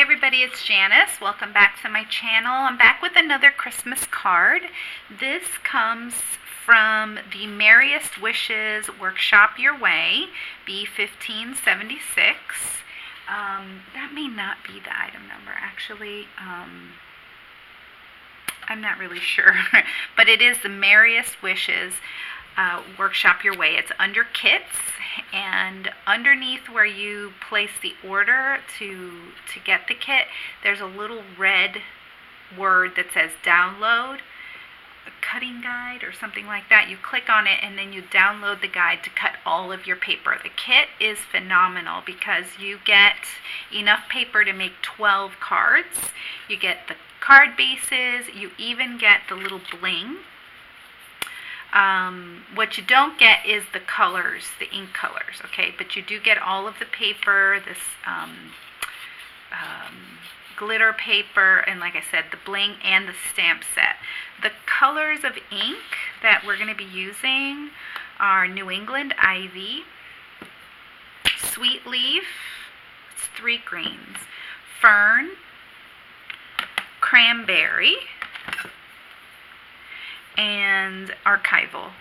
everybody, it's Janice. Welcome back to my channel. I'm back with another Christmas card. This comes from the Merriest Wishes Workshop Your Way, B1576. That may not be the item number, actually. I'm not really sure, but it is the Merriest Wishes Workshop Your Way. It's under kits, and underneath where you place the order to get the kit, there's a little red word that says download, a cutting guide or something like that. You click on it and then you download the guide to cut all of your paper. The kit is phenomenal because you get enough paper to make 12 cards. You get the card bases, you even get the little bling. What you don't get is the colors, the ink colors, okay? But you do get all of the paper, this glitter paper, and like I said, the bling and the stamp set. The colors of ink that we're going to be using are New England Ivy, Sweet Leaf, it's 3 greens, Fern, Cranberry, and Archival,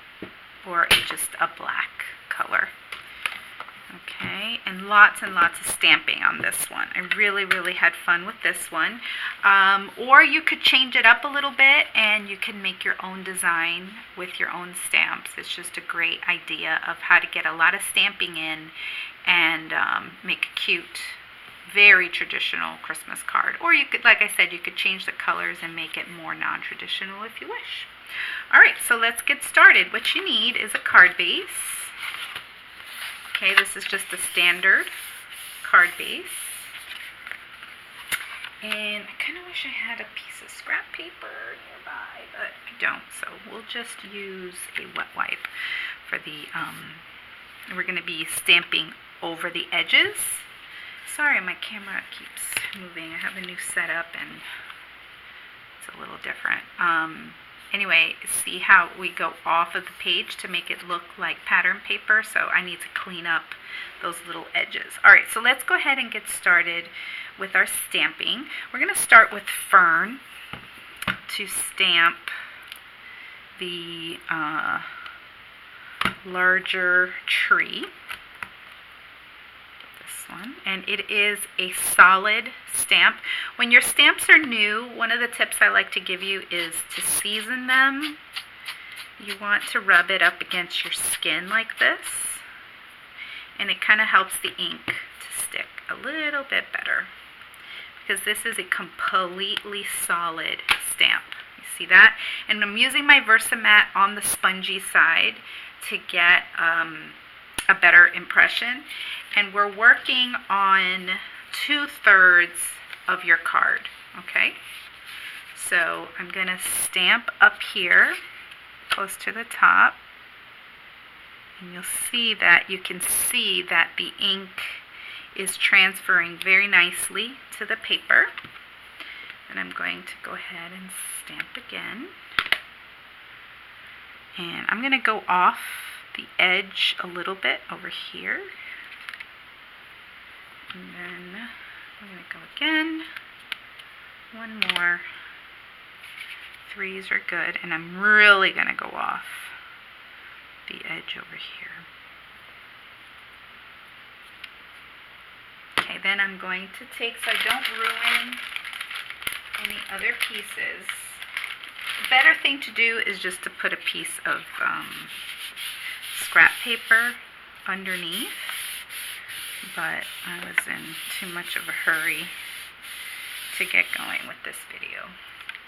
or just a black color. Okay, and lots of stamping on this one. I really had fun with this one. Or you could change it up a little bit and you can make your own design with your own stamps. It's just a great idea of how to get a lot of stamping in and make a cute, very traditional Christmas card. Or you could, like I said, you could change the colors and make it more non-traditional if you wish. Alright, so let's get started. What you need is a card base. Okay, this is just a standard card base. And I kind of wish I had a piece of scrap paper nearby, but I don't. So we'll just use a wet wipe for the, we're going to be stamping over the edges. Sorry, my camera keeps moving. I have a new setup and it's a little different. Anyway, see how we go off of the page to make it look like pattern paper, so I need to clean up those little edges. Alright, so let's go ahead and get started with our stamping. We're going to start with Fern to stamp the larger tree. One, and it is a solid stamp. When your stamps are new, one of the tips I like to give you is to season them. You want to rub it up against your skin like this, and it kind of helps the ink to stick a little bit better because this is a completely solid stamp. You see that? And I'm using my Versamat on the spongy side to get a better impression. And we're working on 2/3 of your card, okay? So I'm going to stamp up here, close to the top. And you'll see that, you can see that the ink is transferring very nicely to the paper. And I'm going to go ahead and stamp again. And I'm going to go off the edge a little bit over here. And then I'm going to go again. One more. 3s are good. And I'm really going to go off the edge over here. Okay, then I'm going to take, so I don't ruin any other pieces. The better thing to do is just to put a piece of scrap paper underneath. But I was in too much of a hurry to get going with this video.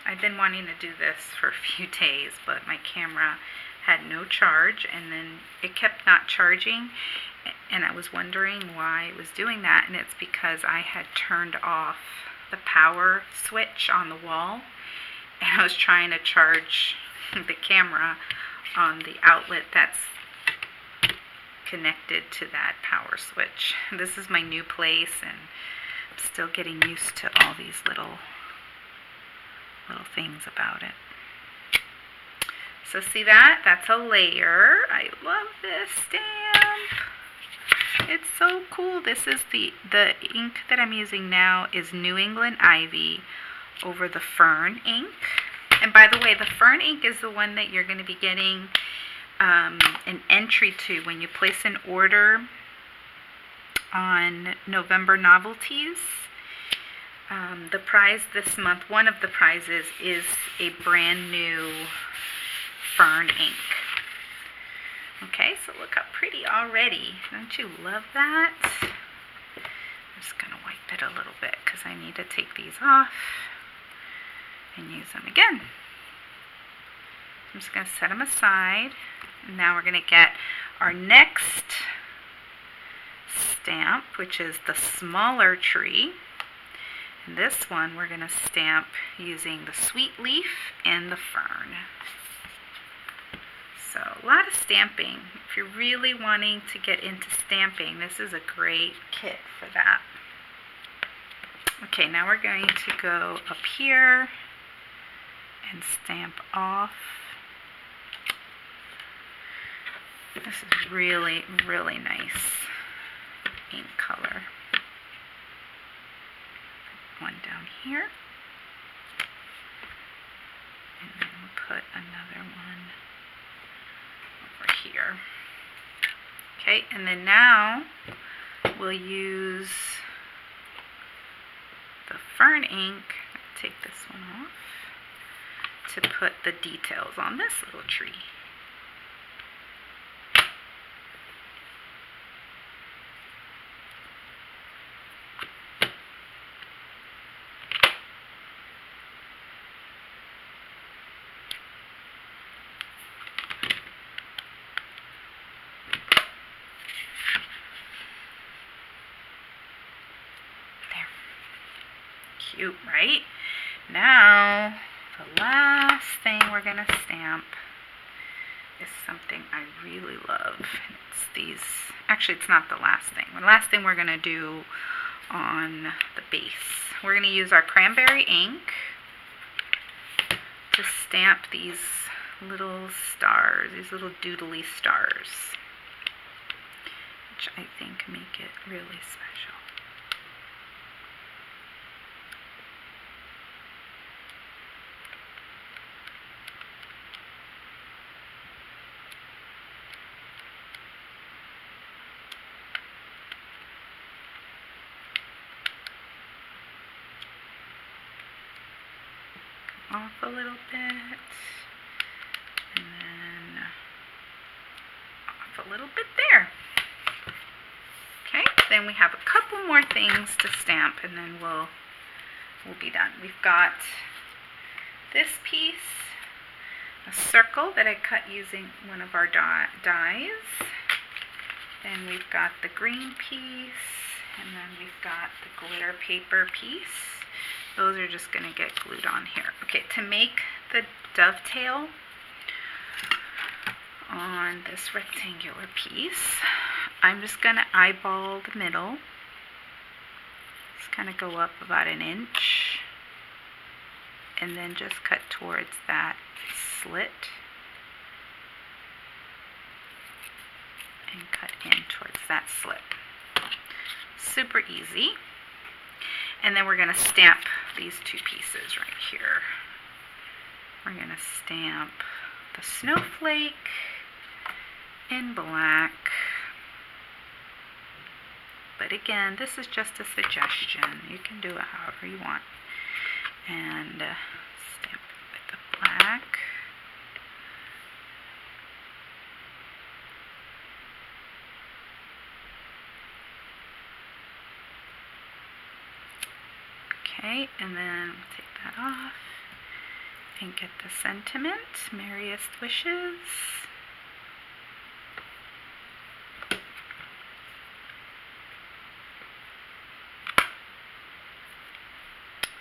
I've been wanting to do this for a few days, but my camera had no charge, and then it kept not charging, and I was wondering why it was doing that, and it's because I had turned off the power switch on the wall, and I was trying to charge the camera on the outlet that's connected to that power switch. This is my new place, and I'm still getting used to all these little things about it. So see that? That's a layer. I love this stamp. It's so cool. This is the ink that I'm using now is New England Ivy over the Fern ink. And by the way, the Fern ink is the one that you're going to be getting an entry to when you place an order on November Novelties. The prize this month, one of the prizes, is a brand new Fern ink. Okay, so look how pretty already. Don't you love that? I'm just going to wipe it a little bit because I need to take these off and use them again. I'm just going to set them aside. Now we're going to get our next stamp, which is the smaller tree. And this one we're going to stamp using the sweet leaf and the fern. So a lot of stamping. If you're really wanting to get into stamping, this is a great kit for that. Okay, now we're going to go up here and stamp off. This is really, really nice ink color. One down here. And then we'll put another one over here. Okay, and then now we'll use the fern ink, take this one off, to put the details on this little tree. Cute, right? Now, the last thing we're going to stamp is something I really love. It's these, actually it's not the last thing. The last thing we're going to do on the base. We're going to use our cranberry ink to stamp these little stars, these little doodly stars, which I think make it really special. Off a little bit, and then off a little bit there. Okay, then we have a couple more things to stamp, and then we'll be done. We've got this piece, a circle that I cut using one of our dies. Then we've got the green piece, and then we've got the glitter paper piece. Those are just going to get glued on here. Okay, to make the dovetail on this rectangular piece, I'm just going to eyeball the middle. Just kind of go up about an inch. And then just cut towards that slit. And cut in towards that slit. Super easy. And then we're going to stamp these two pieces right here. We're going to stamp the snowflake in black. But again, this is just a suggestion. You can do it however you want. And stamp it with the black. Okay, and then we'll take that off and get the sentiment, Merriest wishes.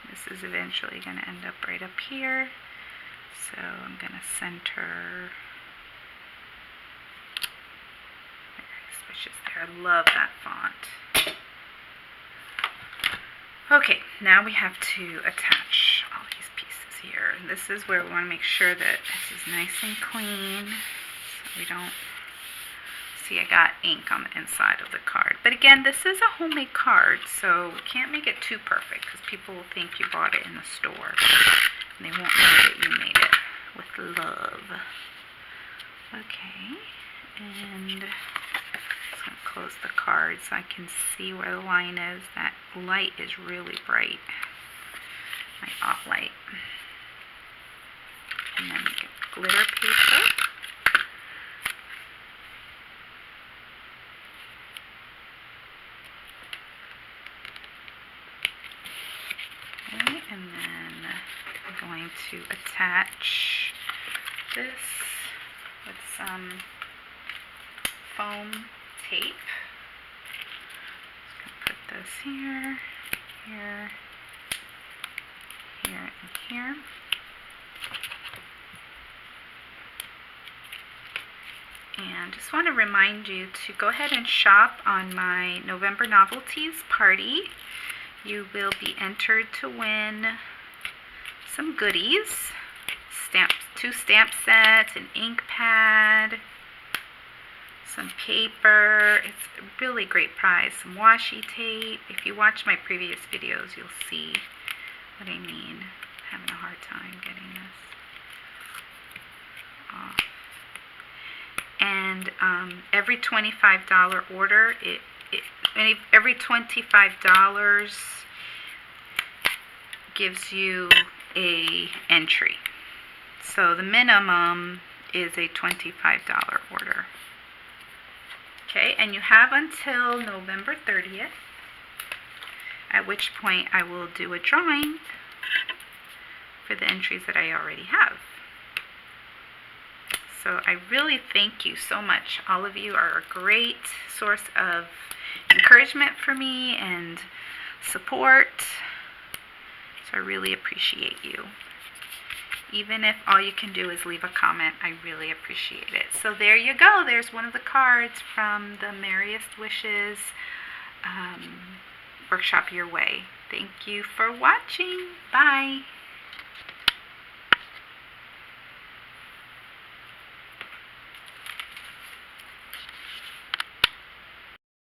This is eventually going to end up right up here. So I'm going to center Merriest wishes there. I love that font. Okay, now we have to attach all these pieces here. And this is where we want to make sure that this is nice and clean so we don't See, I got ink on the inside of the card. But again, this is a homemade card, so we can't make it too perfect because people will think you bought it in the store. And they won't know that you made it with love. Okay, and I'm just going to close the card so I can see where the line is. That light is really bright. My off light. And then we get glitter paper. Okay, and then I'm going to attach this with some foam tape. Just going to put this here, here, here, and here. And just want to remind you to go ahead and shop on my November Novelties party. You will be entered to win some goodies. Stamps, 2 stamp sets, an ink pad, some paper. It's a really great prize. Some washi tape. If you watch my previous videos, you'll see what I mean. I'm having a hard time getting this off. And every $25 order, every $25 gives you a entry. So the minimum is a $25 order. Okay, and you have until November 30th, at which point I will do a drawing for the entries that I already have. So I really thank you so much. All of you are a great source of encouragement for me and support. So I really appreciate you. Even if all you can do is leave a comment, I really appreciate it. So there you go. There's one of the cards from the Merriest Wishes workshop your way. Thank you for watching. Bye.